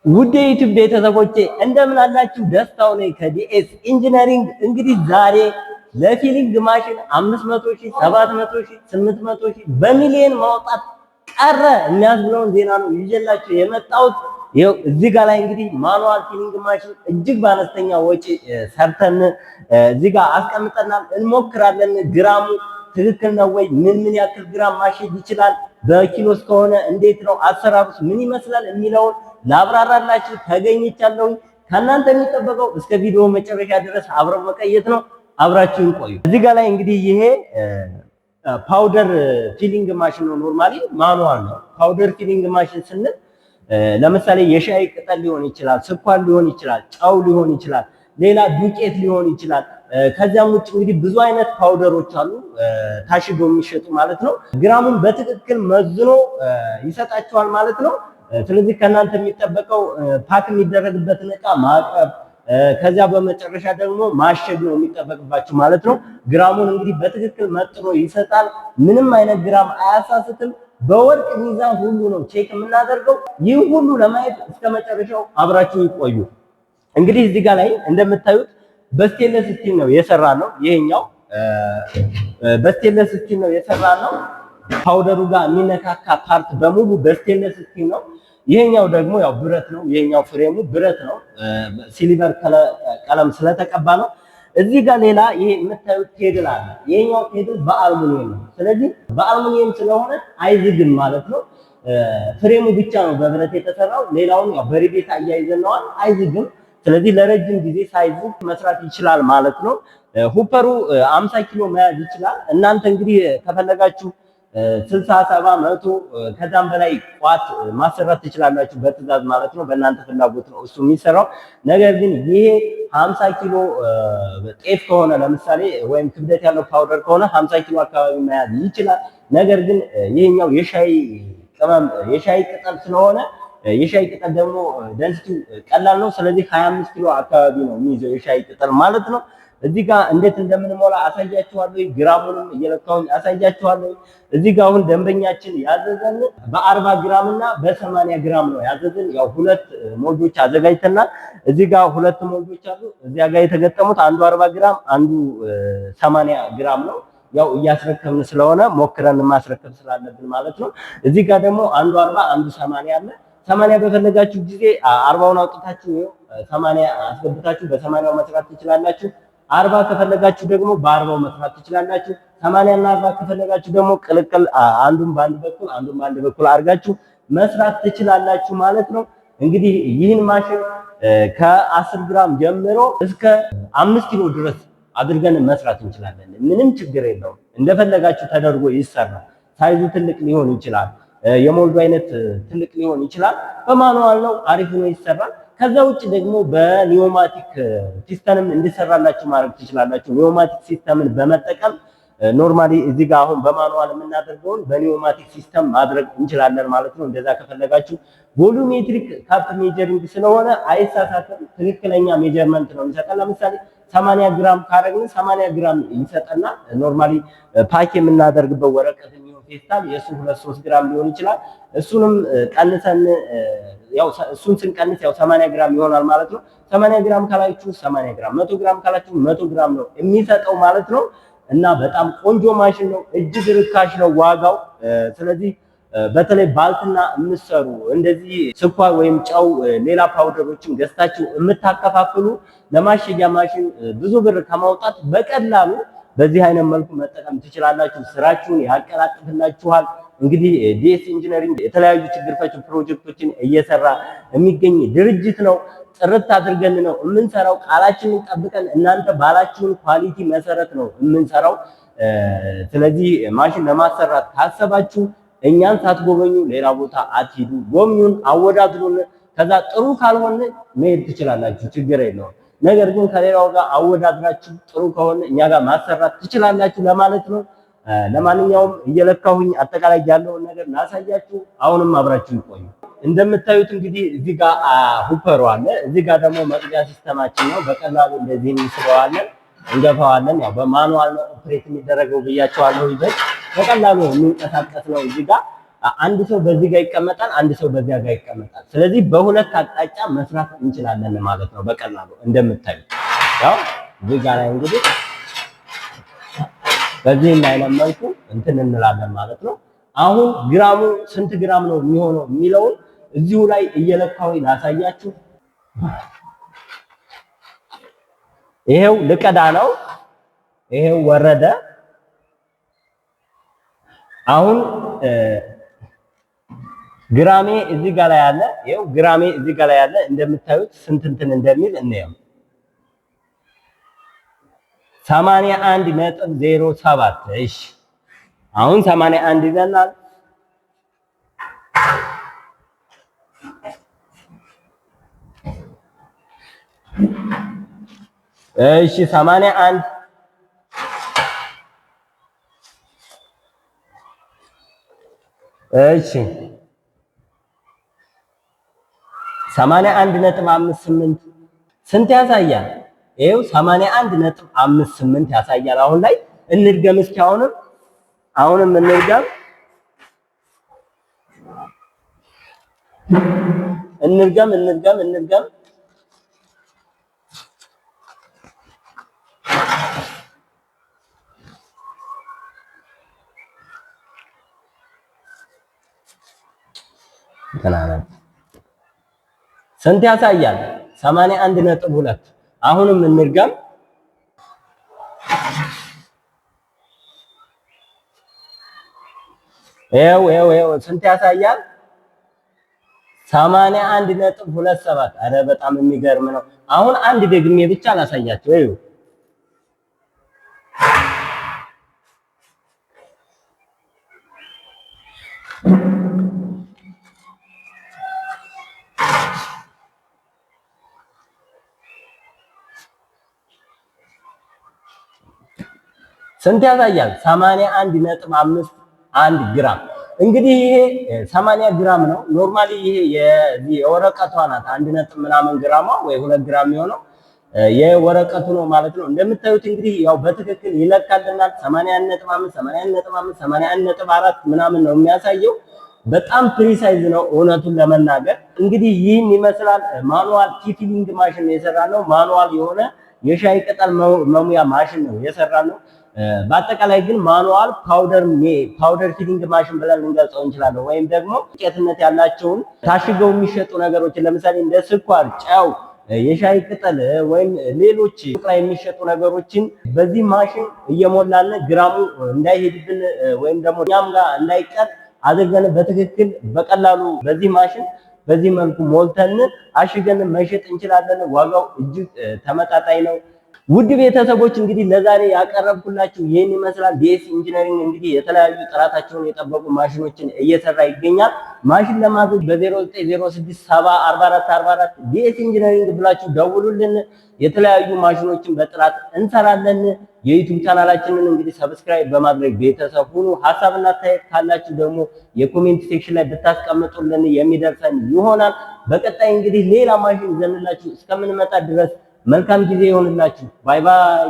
ውድ የዩቲዩብ ቤተሰቦቼ እንደምን አላችሁ? ደስታው ነኝ ከዲኤስ ኢንጂነሪንግ። እንግዲህ ዛሬ ለፊሊንግ ማሽን 500 ሺህ፣ 700 ሺህ፣ 800 ሺህ በሚሊዮን ማውጣት ቀረ የሚያስብለውን ዜና ነው ይዤላችሁ የመጣሁት። ይኸው እዚህ ጋር ላይ እንግዲህ ማኑዋል ፊሊንግ ማሽን እጅግ በአነስተኛ ወጪ ሰርተን እዚህ ጋር አስቀምጠናል። እንሞክራለን። ግራሙ ትክክል ነው ወይ? ምን ያክል ግራም ማሸግ ይችላል? በኪሎስ ከሆነ እንዴት ነው? አሰራሩስ ምን ይመስላል የሚለውን ላብራራላችሁ ተገኝቻለሁ። ከእናንተ የሚጠበቀው እስከ ቪዲዮ መጨረሻ ድረስ አብረው መቀየት ነው። አብራችሁን ቆዩ። እዚህ ጋር ላይ እንግዲህ ይሄ ፓውደር ፊሊንግ ማሽን ነው። ኖርማሊ ማኑዋል ነው። ፓውደር ፊሊንግ ማሽን ስንል ለምሳሌ የሻይ ቅጠል ሊሆን ይችላል፣ ስኳር ሊሆን ይችላል፣ ጨው ሊሆን ይችላል፣ ሌላ ዱቄት ሊሆን ይችላል። ከዚያም ውጭ እንግዲህ ብዙ አይነት ፓውደሮች አሉ ታሽገው የሚሸጡ ማለት ነው። ግራሙን በትክክል መዝኖ ይሰጣቸዋል ማለት ነው። ስለዚህ ከእናንተ የሚጠበቀው ፓክ የሚደረግበትን እቃ ማጠብ፣ ከዚያ በመጨረሻ ደግሞ ማሸግ ነው የሚጠበቅባችሁ ማለት ነው። ግራሙን እንግዲህ በትክክል መጥኖ ይሰጣል። ምንም አይነት ግራም አያሳስትም። በወርቅ ሚዛን ሁሉ ነው ቼክ የምናደርገው። ይህ ሁሉ ለማየት እስከ መጨረሻው አብራችሁ ይቆዩ። እንግዲህ እዚህ ጋር ላይ እንደምታዩት በስቴንለስ ስቲል ነው የሰራ ነው። ይሄኛው በስቴንለስ ስቲል ነው የሰራ ነው። ፓውደሩ ጋር የሚነካካ ፓርት በሙሉ በስቴንለስ ስቲል ነው። ይሄኛው ደግሞ ያው ብረት ነው። ይሄኛው ፍሬሙ ብረት ነው፣ ሲልቨር ቀለም ስለተቀባ ነው። እዚህ ጋር ሌላ ይሄ የምታዩት ቴብል አለ። ይሄኛው ቴብል በአልሙኒየም ነው። ስለዚህ በአልሙኒየም ስለሆነ አይዝግም ማለት ነው። ፍሬሙ ብቻ ነው በብረት የተሰራው። ሌላውን ያው በሪቤት አያይዘነዋል፣ አይዝግም። ስለዚህ ለረጅም ጊዜ ሳይዝግ መስራት ይችላል ማለት ነው። ሁፐሩ 50 ኪሎ መያዝ ይችላል። እናንተ እንግዲህ ከፈለጋችሁ 60፣ 70፣ 100 ከዛም በላይ ቋት ማሰራት ትችላላችሁ በትዕዛዝ ማለት ነው። በእናንተ ፍላጎት ነው እሱ የሚሰራው። ነገር ግን ይሄ 50 ኪሎ ጤፍ ከሆነ ለምሳሌ ወይም ክብደት ያለው ፓውደር ከሆነ 50 ኪሎ አካባቢ መያዝ ይችላል። ነገር ግን ይሄኛው የሻይ ቅጠል ስለሆነ የሻይ ቅጠል ደግሞ ደንስቲው ቀላል ነው። ስለዚህ 25 ኪሎ አካባቢ ነው የሚይዘው የሻይ ቅጠል ማለት ነው። እዚህ ጋር እንዴት እንደምንሞላ አሳያችኋለሁ። ግራሙንም እየለካሁኝ አሳያችኋለሁ። እዚህ ጋር አሁን ደንበኛችን ያዘዘን በ40 ግራም እና በ80 ግራም ነው ያዘዘን። ያው ሁለት ሞልዶች አዘጋጅተናል። እዚህ ጋር ሁለት ሞልዶች አሉ። እዚያ ጋር የተገጠሙት አንዱ 40 ግራም አንዱ 80 ግራም ነው። ያው እያስረከብን ስለሆነ ሞክረን ማስረከብ ስላለብን ማለት ነው። እዚህ ጋር ደግሞ አንዱ 40 አንዱ 80 አለ። 80 በፈለጋችሁ ጊዜ 40ውን አውጥታችሁ 80 አስገብታችሁ በ80ው መስራት ትችላላችሁ። 40 ከፈለጋችሁ ደግሞ በ40ው መስራት ትችላላችሁ። 80 እና 40 ከፈለጋችሁ ደግሞ ቅልቅል አንዱን በአንድ በኩል አንዱን በአንድ በኩል አድርጋችሁ መስራት ትችላላችሁ ማለት ነው። እንግዲህ ይህን ማሽን ከ10 ግራም ጀምሮ እስከ 5 ኪሎ ድረስ አድርገን መስራት እንችላለን። ምንም ችግር የለውም። እንደፈለጋችሁ ተደርጎ ይሰራል። ሳይዙ ትልቅ ሊሆን ይችላል። የሞልዱ አይነት ትልቅ ሊሆን ይችላል። በማኑዋል ነው፣ አሪፍ ነው፣ ይሰራል። ከዛ ውጭ ደግሞ በኒዮማቲክ ሲስተምም እንዲሰራላችሁ ማድረግ ትችላላችሁ። ኒዮማቲክ ሲስተምን በመጠቀም ኖርማሊ እዚህ ጋር አሁን በማኑዋል የምናደርገውን በኒዮማቲክ ሲስተም ማድረግ እንችላለን ማለት ነው። እንደዛ ከፈለጋችሁ ቮሉሜትሪክ ካፕ ሜጀሪንግ ስለሆነ አይሳሳትም። ትክክለኛ ሜጀርመንት ነው የሚሰጠን። ለምሳሌ 80 ግራም ካረግን 80 ግራም ይሰጠና ኖርማሊ ፓክ የምናደርግበት ወረቀት የሚሆን ፌስታል የሱ 2-3 ግራም ሊሆን ይችላል። እሱንም ቀንሰን ያው እሱን ስንቀንስ ያው 80 ግራም ይሆናል ማለት ነው። 80 ግራም ካላችሁ 80 ግራም፣ 100 ግራም ካላችሁ 100 ግራም ነው የሚሰጠው ማለት ነው። እና በጣም ቆንጆ ማሽን ነው። እጅግ ርካሽ ነው ዋጋው። ስለዚህ በተለይ ባልትና የምትሰሩ እንደዚህ ስኳር ወይም ጨው ሌላ ፓውደሮችን ገዝታችሁ የምታከፋፍሉ ለማሸጊያ ማሽን ብዙ ብር ከማውጣት በቀላሉ በዚህ አይነት መልኩ መጠቀም ትችላላችሁ። ስራችሁን ያቀላጥፍላችኋል። እንግዲህ ዲኤስ ኢንጂነሪንግ የተለያዩ ችግር ፈቺ ፕሮጀክቶችን እየሰራ የሚገኝ ድርጅት ነው። ጥርት አድርገን ነው የምንሰራው። ቃላችንን ጠብቀን እናንተ ባላችሁን ኳሊቲ መሰረት ነው የምንሰራው። ስለዚህ ማሽን ለማሰራት ካሰባችሁ እኛን ሳትጎበኙ ሌላ ቦታ አትሂዱ። ጎብኙን፣ አወዳድሩን። ከዛ ጥሩ ካልሆነ መሄድ ትችላላችሁ፣ ችግር የለውም። ነገር ግን ከሌላው ጋር አወዳድራችሁ ጥሩ ከሆነ እኛ ጋር ማሰራት ትችላላችሁ ለማለት ነው። ለማንኛውም እየለካሁኝ አጠቃላይ ያለውን ነገር ላሳያችሁ። አሁንም አብራችሁ ይቆዩ። እንደምታዩት እንግዲህ እዚህ ጋር ሁፐሩ አለ። እዚህ ጋር ደግሞ መቅጃ ሲስተማችን ነው። በቀላሉ እንደዚህ እንስበዋለን፣ እንገፋዋለን። ያው በማኑዋል ነው ኦፕሬት የሚደረገው ብያቸዋለሁ። ይዘን በቀላሉ የሚንቀሳቀስ ነው። እዚህ ጋር አንድ ሰው በዚህ ጋር ይቀመጣል፣ አንድ ሰው በዚያ ጋር ይቀመጣል። ስለዚህ በሁለት አቅጣጫ መስራት እንችላለን ማለት ነው በቀላሉ እንደምታዩት። ያው እዚህ ጋር ላይ እንግዲህ በዚህ አይነት መልኩ እንትን እንላለን ማለት ነው። አሁን ግራሙ ስንት ግራም ነው የሚሆነው የሚለውን እዚሁ ላይ እየለካው ላሳያችሁ። ይሄው ልቀዳ ነው። ይሄው ወረደ። አሁን ግራሜ እዚህ ጋር ላይ አለ። ይሄው ግራሜ እዚህ ጋር ላይ አለ። እንደምታዩት ስንት እንትን እንደሚል እንየው። 81.07 እሺ፣ አሁን 81 ይዘናል። እሺ 81 እሺ 81.58 ስንት ያሳያል? ይሄው 81.58 ያሳያል። አሁን ላይ እንድገም እስኪ አሁንም እንድገም ስንት ያሳያል? 81.2 አሁንም እንድገም ይሄው ስንት ያሳያል? 81.27 አረ በጣም የሚገርም ነው። አሁን አንድ ደግሜ ብቻ ላሳያችሁ። ይኸው ስንት ያሳያል? 81.51 ግራም። እንግዲህ ይሄ 80 ግራም ነው። ኖርማሊ ይሄ የወረቀቷ ናት 1 ነጥብ ምናምን ግራማ ወይ 2 ግራም የሆነው የወረቀቱ ነው ማለት ነው። እንደምታዩት እንግዲህ ያው በትክክል ይለካልናል። 81.5 81.5 81.4 ምናምን ነው የሚያሳየው። በጣም ፕሪሳይዝ ነው እውነቱን ለመናገር። እንግዲህ ይህን ይመስላል። ማኑዋል ቲፊሊንግ ማሽን ነው የሰራነው። ማኑዋል የሆነ የሻይ ቅጠል መሙያ ማሽን ነው የሰራነው። በአጠቃላይ ግን ማኑዋል ፓውደር ፊሊንግ ማሽን ብለን ልንገልጸው እንችላለን። ወይም ደግሞ ቄትነት ያላቸውን ታሽገው የሚሸጡ ነገሮችን ለምሳሌ እንደ ስኳር፣ ጨው፣ የሻይ ቅጠል ወይም ሌሎች ላይ የሚሸጡ ነገሮችን በዚህ ማሽን እየሞላን ግራሙ እንዳይሄድብን ወይም ደግሞ እኛም ጋር እንዳይቀር አድርገን በትክክል በቀላሉ በዚህ ማሽን በዚህ መልኩ ሞልተን አሽገን መሸጥ እንችላለን። ዋጋው እጅግ ተመጣጣኝ ነው። ውድ ቤተሰቦች እንግዲህ ለዛሬ ያቀረብኩላችሁ ይህን ይመስላል። ዲኤስ ኢንጂነሪንግ እንግዲህ የተለያዩ ጥራታቸውን የጠበቁ ማሽኖችን እየሰራ ይገኛል። ማሽን ለማዘዝ በ0906704444 ዲኤስ ኢንጂነሪንግ ብላችሁ ደውሉልን። የተለያዩ ማሽኖችን በጥራት እንሰራለን። የዩቲዩብ ቻናላችንን እንግዲህ ሰብስክራይብ በማድረግ ቤተሰብ ሁኑ። ሐሳብና አስተያየት ካላችሁ ደግሞ የኮሜንት ሴክሽን ላይ ብታስቀምጡልን የሚደርሰን ይሆናል። በቀጣይ እንግዲህ ሌላ ማሽን ይዘንላችሁ እስከምንመጣ ድረስ መልካም ጊዜ ይሆንላችሁ። ባይ ባይ።